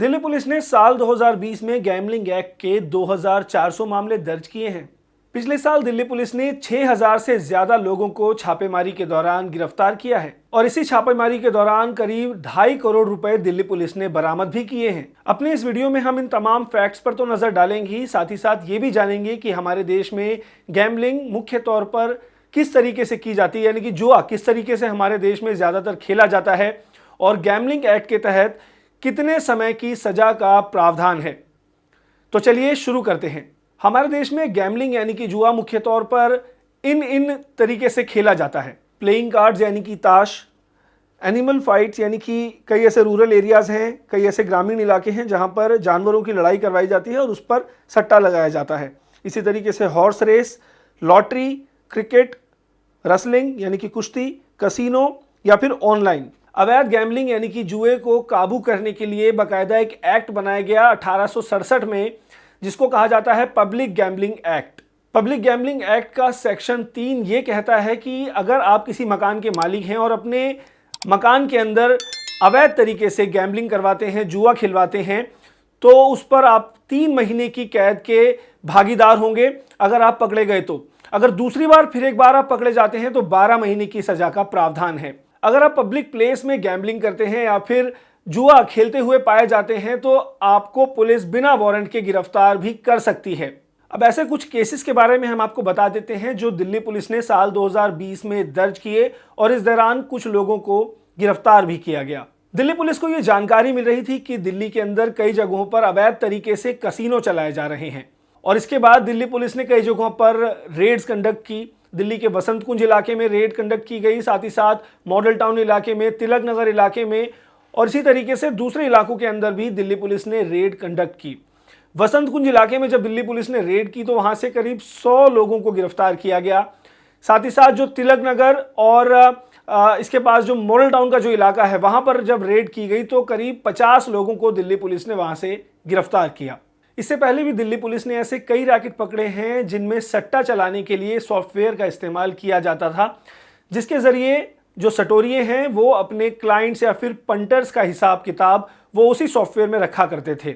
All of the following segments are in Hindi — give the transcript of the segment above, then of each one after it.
दिल्ली पुलिस ने साल 2020 में गैम्बलिंग एक्ट के 2400 मामले दर्ज किए हैं। पिछले साल दिल्ली पुलिस ने 6000 से ज्यादा लोगों को छापेमारी के दौरान गिरफ्तार किया है और इसी छापेमारी के दौरान करीब 2.5 करोड़ रुपए दिल्ली पुलिस ने बरामद भी किए हैं। अपने इस वीडियो में हम इन तमाम फैक्ट्स पर तो नजर डालेंगे ही, साथ ही साथ ये भी जानेंगे कि हमारे देश में गैम्बलिंग मुख्य तौर पर किस तरीके से की जाती है, यानी कि जुआ किस तरीके से हमारे देश में ज्यादातर खेला जाता है और गैम्बलिंग एक्ट के तहत कितने समय की सजा का प्रावधान है। तो चलिए शुरू करते हैं। हमारे देश में गैम्बलिंग यानी कि जुआ मुख्य तौर पर इन तरीके से खेला जाता है। प्लेइंग कार्ड्स यानी कि ताश, एनिमल फाइट्स यानी कि कई ऐसे रूरल एरियाज हैं, कई ऐसे ग्रामीण इलाके हैं जहां पर जानवरों की लड़ाई करवाई जाती है और उस पर सट्टा लगाया जाता है। इसी तरीके से horse race, lottery, cricket, wrestling यानी कि कुश्ती, कसीनो या फिर ऑनलाइन। अवैध गैम्बलिंग यानी कि जुए को काबू करने के लिए बाकायदा एक एक्ट बनाया गया 1867 में, जिसको कहा जाता है public gambling act. Public gambling act का सेक्शन 3 ये कहता है कि अगर आप किसी मकान के मालिक हैं और अपने मकान के अंदर अवैध तरीके से गैम्बलिंग करवाते हैं, जुआ खिलवाते हैं, तो उस पर आप 3 महीने की कैद के भागीदार होंगे अगर आप पकड़े गए तो। अगर दूसरी बार फिर एक बार आप पकड़े जाते हैं तो 12 महीने की सजा का प्रावधान है। अगर आप पब्लिक प्लेस में गैम्बलिंग करते हैं या फिर जुआ खेलते हुए पाए जाते हैं तो आपको पुलिस बिना वारंट के गिरफ्तार भी कर सकती है। अब ऐसे कुछ केसेस के बारे में हम आपको बता देते हैं जो दिल्ली पुलिस ने साल 2020 में दर्ज किए और इस दौरान कुछ लोगों को गिरफ्तार भी किया गया। दिल्ली पुलिस को यह जानकारी मिल रही थी कि दिल्ली के अंदर कई जगहों पर अवैध तरीके से कसीनो चलाए जा रहे हैं और इसके बाद दिल्ली पुलिस ने कई जगहों पर रेड्स कंडक्ट की। दिल्ली के वसंत कुंज इलाके में रेड कंडक्ट की गई, साथ ही साथ मॉडल टाउन इलाके में, तिलक नगर इलाके में और इसी तरीके से दूसरे इलाकों के अंदर भी दिल्ली पुलिस ने रेड कंडक्ट की। वसंत कुंज इलाके में जब दिल्ली पुलिस ने रेड की तो वहां से करीब 100 लोगों को गिरफ्तार किया गया। साथ ही साथ जो तिलक नगर और इसके पास जो मॉडल टाउन का जो इलाका है वहां पर जब रेड की गई तो करीब 50 लोगों को दिल्ली पुलिस ने वहां से गिरफ्तार किया। इससे पहले भी दिल्ली पुलिस ने ऐसे कई रैकेट पकड़े हैं जिनमें सट्टा चलाने के लिए सॉफ्टवेयर का इस्तेमाल किया जाता था, जिसके जरिए जो सटोरिये हैं वो अपने क्लाइंट्स या फिर पंटर्स का हिसाब किताब वो उसी सॉफ्टवेयर में रखा करते थे।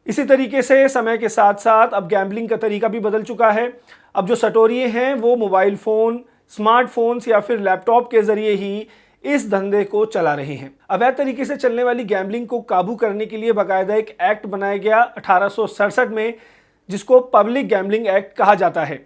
इसी तरीके से समय के साथ साथ अब गैम्बलिंग का तरीका भी बदल चुका है। अब जो सटोरिये हैं वो मोबाइल फ़ोन, स्मार्टफोन्स या फिर लैपटॉप के जरिए ही इस धंधे को चला रहे हैं। अवैध तरीके से चलने वाली गैम्बलिंग को काबू करने के लिए बाकायदा एक एक्ट बनाया गया 1867 में, जिसको पब्लिक गैम्बलिंग एक्ट कहा जाता है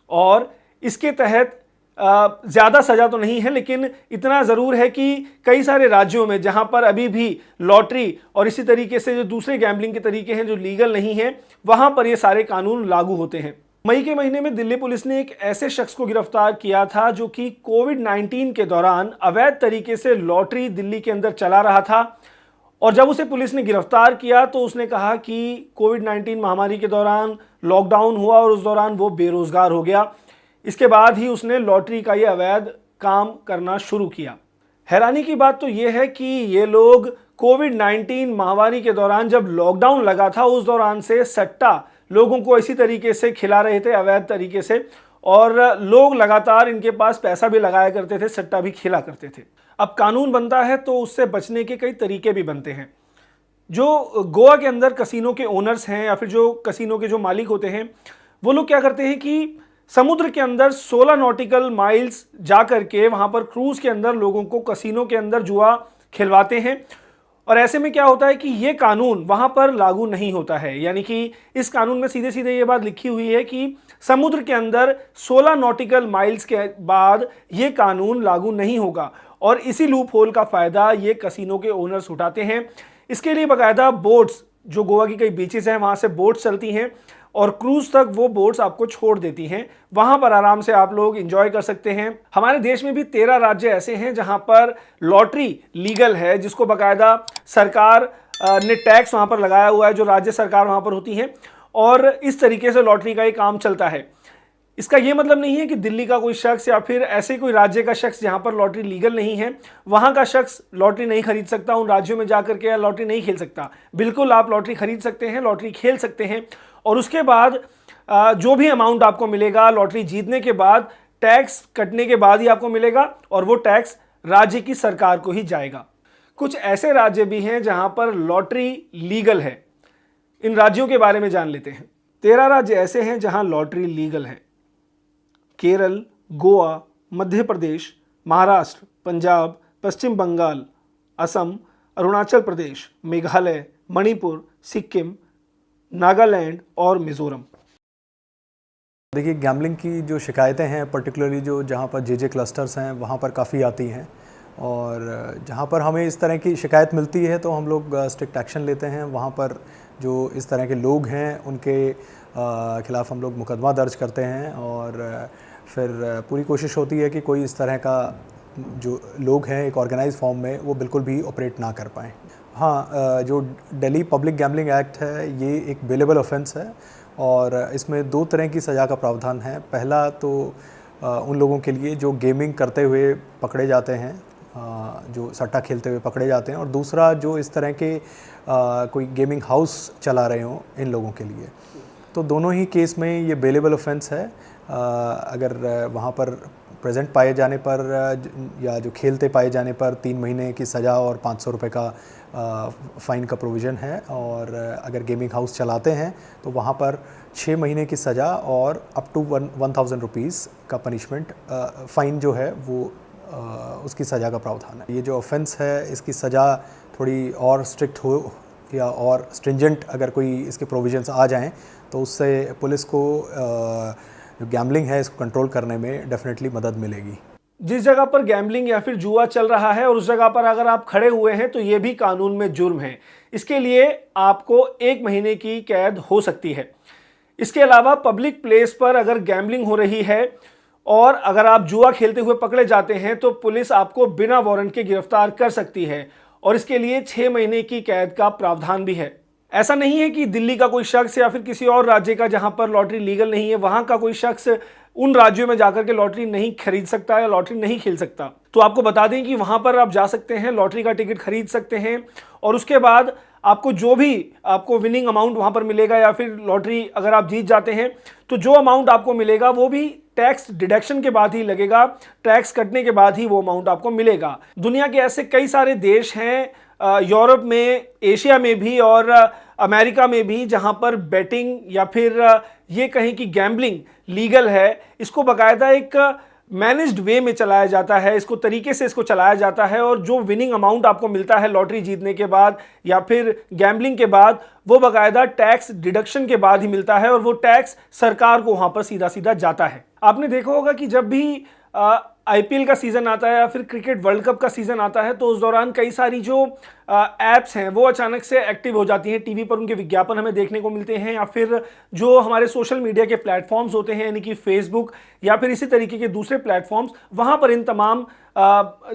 और इसके तहत ज़्यादा सज़ा तो नहीं है, लेकिन इतना ज़रूर है कि कई सारे राज्यों में जहां पर अभी भी लॉटरी और इसी तरीके से जो दूसरे गैम्बलिंग के तरीके हैं जो लीगल नहीं हैं, वहां पर ये सारे कानून लागू होते हैं। मई के महीने में दिल्ली पुलिस ने एक ऐसे शख्स को गिरफ्तार किया था जो कि कोविड-19 के दौरान अवैध तरीके से लॉटरी दिल्ली के अंदर चला रहा था और जब उसे पुलिस ने गिरफ्तार किया तो उसने कहा कि कोविड-19 महामारी के दौरान लॉकडाउन हुआ और उस दौरान वो बेरोजगार हो गया। इसके बाद ही उसने लॉटरी का ये अवैध काम करना शुरू किया। हैरानी की बात तो ये है कि ये लोग कोविड-19 महामारी के दौरान जब लॉकडाउन लगा था उस दौरान से सट्टा लोगों को इसी तरीके से खिला रहे थे अवैध तरीके से और लोग लगातार इनके पास पैसा भी लगाया करते थे, सट्टा भी खेला करते थे। अब कानून बनता है तो उससे बचने के कई तरीके भी बनते हैं। जो गोवा के अंदर कसीनो के ओनर्स हैं या फिर जो कसीनो के जो मालिक होते हैं वो लोग क्या करते हैं कि समुद्र के अंदर 16 नॉटिकल माइल्स जा करके वहां पर क्रूज के अंदर लोगों को कसीनो के अंदर जुआ खिलवाते हैं और ऐसे में क्या होता है कि ये कानून वहां पर लागू नहीं होता है। यानी कि इस कानून में सीधे सीधे ये बात लिखी हुई है कि समुद्र के अंदर 16 नॉटिकल माइल्स के बाद ये कानून लागू नहीं होगा और इसी लूप होल का फायदा ये कसीनो के ओनर्स उठाते हैं। इसके लिए बाकायदा बोट्स, जो गोवा की कई बीचेस हैं वहां से बोट्स चलती हैं और क्रूज तक वो बोट्स आपको छोड़ देती हैं, वहां पर आराम से आप लोग एंजॉय कर सकते हैं। हमारे देश में भी 13 राज्य ऐसे हैं जहां पर लॉटरी लीगल है, जिसको बाकायदा सरकार ने टैक्स वहां पर लगाया हुआ है, जो राज्य सरकार वहां पर होती है और इस तरीके से लॉटरी का ये काम चलता है। इसका ये मतलब नहीं है कि दिल्ली का कोई शख्स या फिर ऐसे कोई राज्य का शख्स जहां पर लॉटरी लीगल नहीं है वहां का शख्स लॉटरी नहीं खरीद सकता, उन राज्यों में जाकर के लॉटरी नहीं खेल सकता। बिल्कुल आप लॉटरी खरीद सकते हैं, लॉटरी खेल सकते हैं और उसके बाद जो भी अमाउंट आपको मिलेगा लॉटरी जीतने के बाद टैक्स कटने के बाद ही आपको मिलेगा और वो टैक्स राज्य की सरकार को ही जाएगा। कुछ ऐसे राज्य भी हैं जहां पर लॉटरी लीगल है। इन राज्यों के बारे में जान लेते हैं। 13 राज्य ऐसे हैं जहां लॉटरी लीगल है। केरल, गोवा, मध्य प्रदेश, महाराष्ट्र, पंजाब, पश्चिम बंगाल, असम, अरुणाचल प्रदेश, मेघालय, मणिपुर, सिक्किम, नागालैंड और मिजोरम। देखिए, गैम्बलिंग की जो शिकायतें हैं पर्टिकुलरली जो जहाँ पर जे क्लस्टर्स हैं वहाँ पर काफ़ी आती हैं, और जहाँ पर हमें इस तरह की शिकायत मिलती है तो हम लोग स्ट्रिक्ट एक्शन लेते हैं। वहाँ पर जो इस तरह के लोग हैं उनके खिलाफ़ हम लोग मुकदमा दर्ज करते हैं, और फिर पूरी कोशिश होती है कि कोई इस तरह का जो लोग हैं एक ऑर्गेनाइज फॉर्म में वो बिल्कुल भी ऑपरेट ना कर पाएँ। हाँ, जो दिल्ली पब्लिक गैम्बलिंग एक्ट है ये एक बेलेबल ऑफेंस है, और इसमें 2 तरह की सज़ा का प्रावधान है। पहला तो उन लोगों के लिए जो गेमिंग करते हुए पकड़े जाते हैं, जो सट्टा खेलते हुए पकड़े जाते हैं, और दूसरा जो इस तरह के कोई गेमिंग हाउस चला रहे हों इन लोगों के लिए। तो दोनों ही केस में ये बेलेबल ऑफेंस है। अगर वहाँ पर प्रेजेंट पाए जाने पर या जो खेलते पाए जाने पर 3 महीने की सज़ा और 500 रुपये का फ़ाइन का प्रोविज़न है, और अगर गेमिंग हाउस चलाते हैं तो वहाँ पर 6 महीने की सज़ा और अप टू 1000 रुपीज़ का पनिशमेंट, फ़ाइन जो है वो उसकी सज़ा का प्रावधान है। ये जो ऑफेंस है इसकी सज़ा थोड़ी और स्ट्रिक्ट हो या और स्ट्रिंजेंट अगर कोई इसके प्रोविजंस आ जाएं तो उससे पुलिस को जो गैम्बलिंग है इसको कंट्रोल करने में डेफिनेटली मदद मिलेगी। जिस जगह पर गैम्बलिंग या फिर जुआ चल रहा है और उस जगह पर अगर आप खड़े हुए हैं तो ये भी कानून में जुर्म है। इसके लिए आपको 1 महीने की कैद हो सकती है। इसके अलावा पब्लिक प्लेस पर अगर गैम्बलिंग हो रही है और अगर आप जुआ खेलते हुए पकड़े जाते हैं तो पुलिस आपको बिना वारंट के गिरफ्तार कर सकती है, और इसके लिए 6 महीने की कैद का प्रावधान भी है। ऐसा नहीं है कि दिल्ली का कोई शख्स या फिर किसी और राज्य का जहां पर लॉटरी लीगल नहीं है वहां का कोई शख्स उन राज्यों में जाकर के लॉटरी नहीं खरीद सकता या लॉटरी नहीं खेल सकता। तो आपको बता दें कि वहां पर आप जा सकते हैं, लॉटरी का टिकट खरीद सकते हैं, और उसके बाद आपको जो भी आपको विनिंग अमाउंट वहां पर मिलेगा या फिर लॉटरी अगर आप जीत जाते हैं तो जो अमाउंट आपको मिलेगा वो भी टैक्स डिडक्शन के बाद ही लगेगा, टैक्स कटने के बाद ही वो अमाउंट आपको मिलेगा। दुनिया के ऐसे कई सारे देश हैं, यूरोप में, एशिया में भी और अमेरिका में भी, जहां पर बेटिंग या फिर ये कहें कि गैम्बलिंग लीगल है। इसको बाकायदा एक मैनेज्ड वे में चलाया जाता है, इसको तरीके से इसको चलाया जाता है, और जो विनिंग अमाउंट आपको मिलता है लॉटरी जीतने के बाद या फिर गैम्बलिंग के बाद वो बाकायदा टैक्स डिडक्शन के बाद ही मिलता है, और वो टैक्स सरकार को वहां पर सीधा सीधा जाता है। आपने देखा होगा कि जब भी आईपीएल का सीजन आता है या फिर क्रिकेट वर्ल्ड कप का सीजन आता है तो उस दौरान कई सारी जो एप्स हैं वो अचानक से एक्टिव हो जाती हैं। टीवी पर उनके विज्ञापन हमें देखने को मिलते हैं, या फिर जो हमारे सोशल मीडिया के प्लेटफॉर्म्स होते हैं यानी कि फेसबुक या फिर इसी तरीके के दूसरे प्लेटफॉर्म्स, वहां पर इन तमाम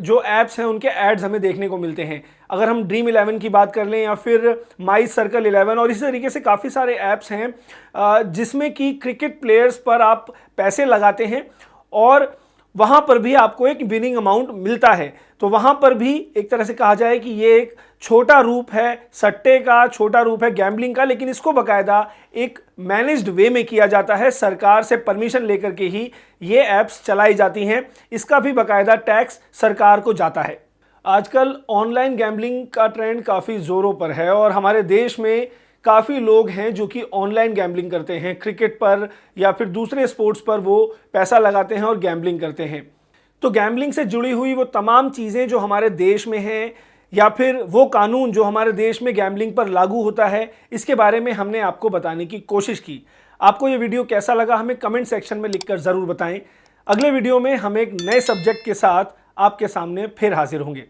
जो एप्स हैं उनके एड्स हमें देखने को मिलते हैं। अगर हम ड्रीम 11 की बात कर लें या फिर माई सर्कल 11 और इसी तरीके से काफ़ी सारे ऐप्स हैं जिसमें कि क्रिकेट प्लेयर्स पर आप पैसे लगाते हैं और वहां पर भी आपको एक विनिंग अमाउंट मिलता है। तो वहां पर भी एक तरह से कहा जाए कि ये एक छोटा रूप है सट्टे का, छोटा रूप है गैम्बलिंग का, लेकिन इसको बाकायदा एक मैनेज्ड वे में किया जाता है। सरकार से परमिशन लेकर के ही ये ऐप्स चलाई जाती हैं, इसका भी बाकायदा टैक्स सरकार को जाता है। आजकल ऑनलाइन गैम्बलिंग का ट्रेंड काफ़ी ज़ोरों पर है और हमारे देश में काफ़ी लोग हैं जो कि ऑनलाइन गैम्बलिंग करते हैं। क्रिकेट पर या फिर दूसरे स्पोर्ट्स पर वो पैसा लगाते हैं और गैम्बलिंग करते हैं। तो गैम्बलिंग से जुड़ी हुई वो तमाम चीज़ें जो हमारे देश में हैं या फिर वो कानून जो हमारे देश में गैम्बलिंग पर लागू होता है, इसके बारे में हमने आपको बताने की कोशिश की। आपको ये वीडियो कैसा लगा हमें कमेंट सेक्शन में लिखकर ज़रूर बताएं। अगले वीडियो में हम एक नए सब्जेक्ट के साथ आपके सामने फिर हाजिर होंगे।